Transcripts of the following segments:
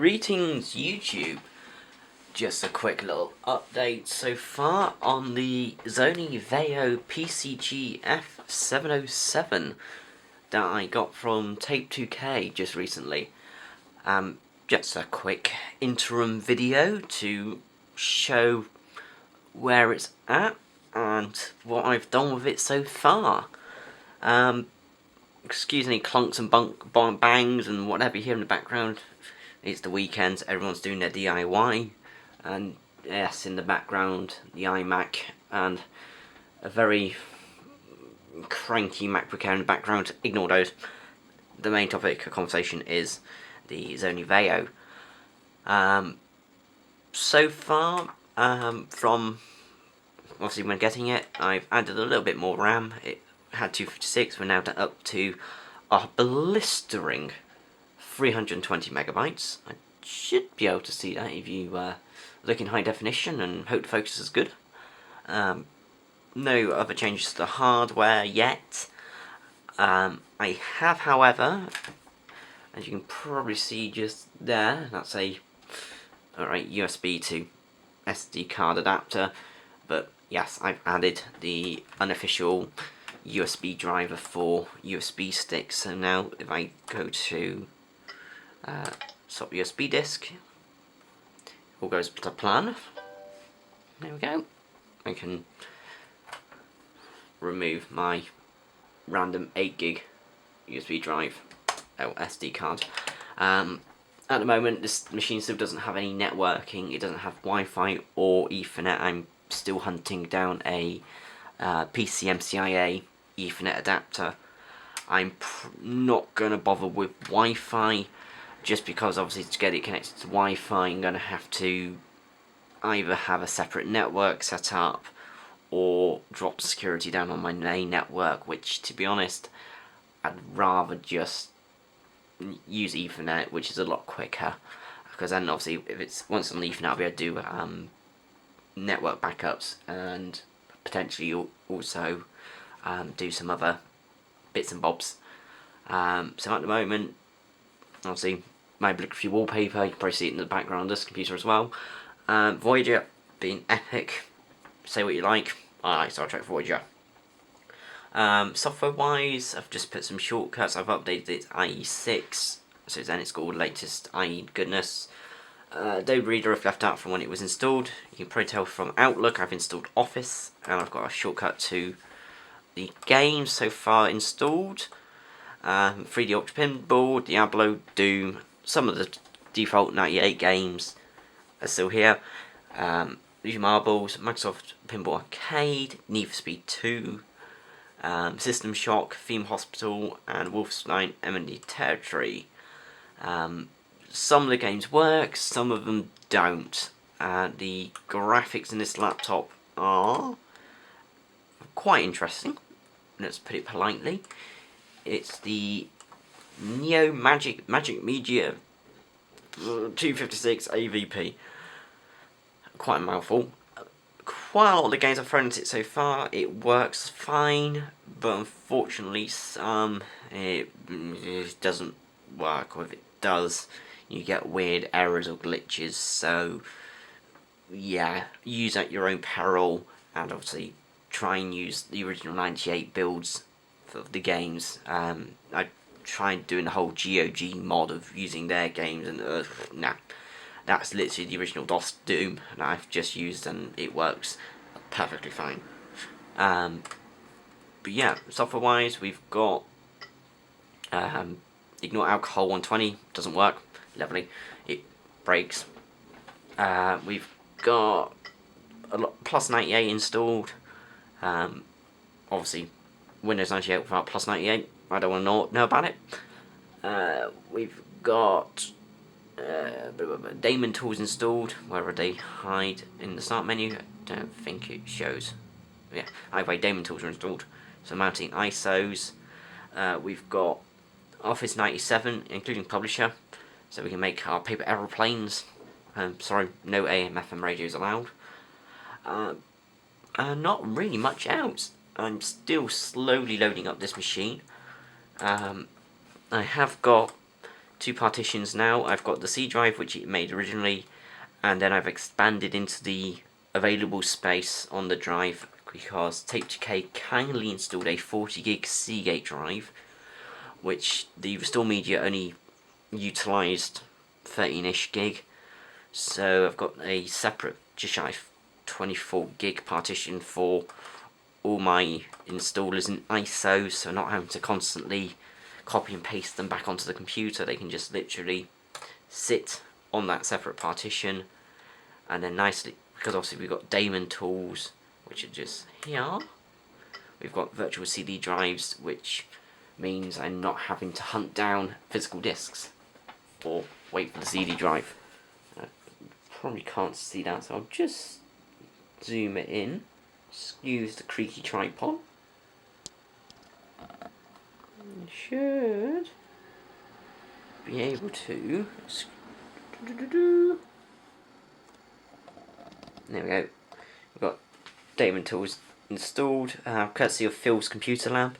Greetings YouTube, just a quick little update so far on the Sony Vaio PCG F707 that I got from Tape2K just recently. Just a quick interim video to show where it's at and what I've done with it so far. Excuse any clunks and bangs and whatever you hear in the background. It's the weekend, everyone's doing their DIY, and yes, in the background, the iMac and a very cranky MacBook Air in the background. Ignore those. The main topic of conversation is the Sony Vaio. So far, from obviously when getting it, I've added a little bit more RAM. It had 256, we're now up to a blistering 320 megabytes. I should be able to see that if you look in high definition and hope the focus is good. No other changes to the hardware yet. I have, however, as you can probably see just there, that's a USB to SD card adapter, but yes, I've added the unofficial USB driver for USB sticks. So now if I go to swap USB disk, all goes to plan. There we go. I can remove my random 8 gig USB drive, SD card. At the moment this machine still doesn't have any networking, it doesn't have Wi-Fi or Ethernet. I'm still hunting down a PCMCIA Ethernet adapter. I'm not going to bother with Wi-Fi, just because obviously to get it connected to Wi-Fi I'm going to have to either have a separate network set up or drop security down on my main network, which, to be honest, I'd rather just use Ethernet, which is a lot quicker, because then obviously if it's once on Ethernet I'll be able to do network backups and potentially also do some other bits and bobs. So at the moment, obviously my obligatory wallpaper, you can probably see it in the background of this computer as well. Voyager being epic, say what you like, I like Star Trek Voyager. Software wise, I've just put some shortcuts. I've updated it to IE6, so then it's got all the latest IE goodness. Adobe Reader I've left out from when it was installed. You can probably tell from Outlook I've installed Office, and I've got a shortcut to the games so far installed. 3D Ultra Pinball, Diablo, Doom, some of the default 98 games are still here. These Marbles, Microsoft Pinball Arcade, Need for Speed 2, System Shock, Theme Hospital, and Wolfenstein Enemy Territory. Some of the games work, some of them don't. The graphics in this laptop are quite interesting, let's put it politely. It's the Neo Magic Media 256 AVP. Quite a mouthful. Quite a lot of the games I've thrown at it so far, it works fine, but unfortunately some it doesn't work, or if it does, you get weird errors or glitches. So yeah, use at your own peril, and obviously try and use the original 98 builds for the games. I tried doing the whole GOG mod of using their games, and nah, that's literally the original DOS Doom that I've just used, and it works perfectly fine. But yeah, software wise, we've got Ignore Alcohol 120, doesn't work, lovely, it breaks. We've got Plus 98 installed. Obviously Windows 98 without Plus 98, I don't want to know about it. We've got Daemon tools installed, wherever they hide in the start menu. I don't think it shows. Yeah, either way, Daemon tools are installed. So mounting ISOs. We've got Office 97, including Publisher, so we can make our paper aeroplanes. Sorry, no AM/FM radios allowed. Not really much else. I'm still slowly loading up this machine. I have got two partitions now. I've got the C drive, which it made originally, and then I've expanded into the available space on the drive because Tape2K kindly installed a 40 gig Seagate drive, which the Restore Media only utilised 13ish gig. So I've got a separate, just shy of 24 gig partition for all my installers in ISO, so not having to constantly copy and paste them back onto the computer. They can just literally sit on that separate partition, and then nicely, because obviously we've got daemon tools which are just here, we've got virtual CD drives, which means I'm not having to hunt down physical discs or wait for the CD drive. Probably can't see that, so I'll just zoom it in. Just use the creaky tripod. And should be able to. There we go. We've got daemon tools installed, courtesy of PhilsComputerLab.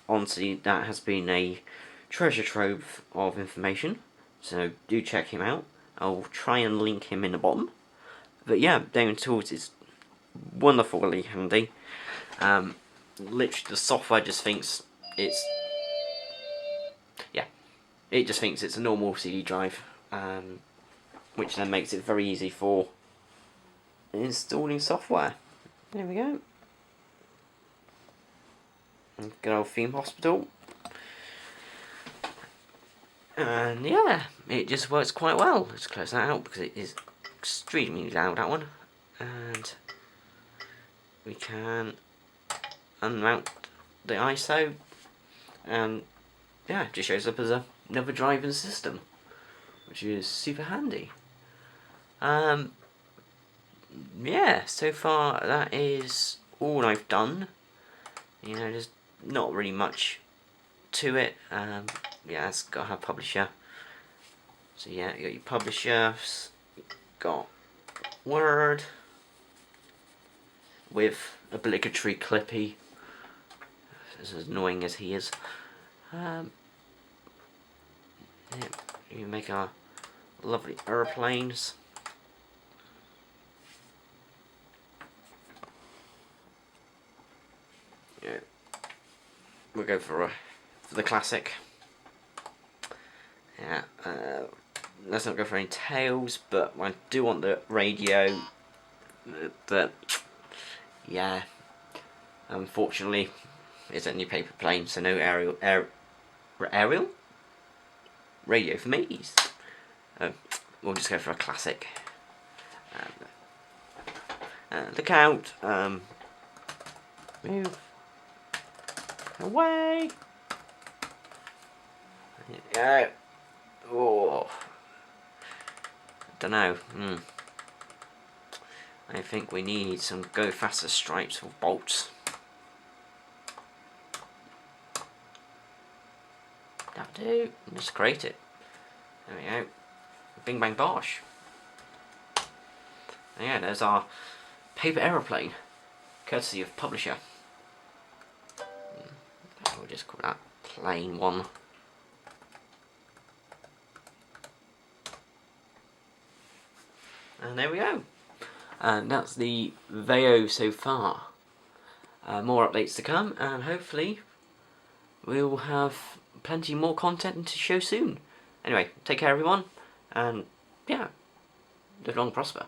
Honestly, that has been a treasure trove of information, so do check him out. I'll try and link him in the bottom. But yeah, daemon tools is wonderfully handy. Literally, the software just thinks it's, yeah, it just thinks it's a normal CD drive, which then makes it very easy for installing software. There we go. Good old Theme Hospital. And yeah, it just works quite well. Let's close that out because it is extremely loud, that one. And we can unmount the ISO, and yeah, it just shows up as another drive in the system, which is super handy. Yeah, so far that is all I've done. You know, there's not really much to it. Yeah, it's got to have publisher. So yeah, you got your publishers, got Word with obligatory Clippy, as annoying as he is. Yeah, you make our lovely airplanes. Yeah, we'll go for the classic. Yeah, let's not go for any tails, but I do want the radio. But yeah, unfortunately, it's only paper plane, so no aerial radio for me. We'll just go for a classic. Look out! Move away. Yeah. Oh, don't know. I think we need some go faster stripes or bolts. That'll do. Just create it. There we go. Bing bang bosh. And yeah, there's our paper aeroplane, courtesy of publisher. We'll just call that plain one. And there we go. And that's the Vaio so far. More updates to come, and hopefully we'll have plenty more content to show soon. Anyway, take care everyone, and yeah, live long and prosper.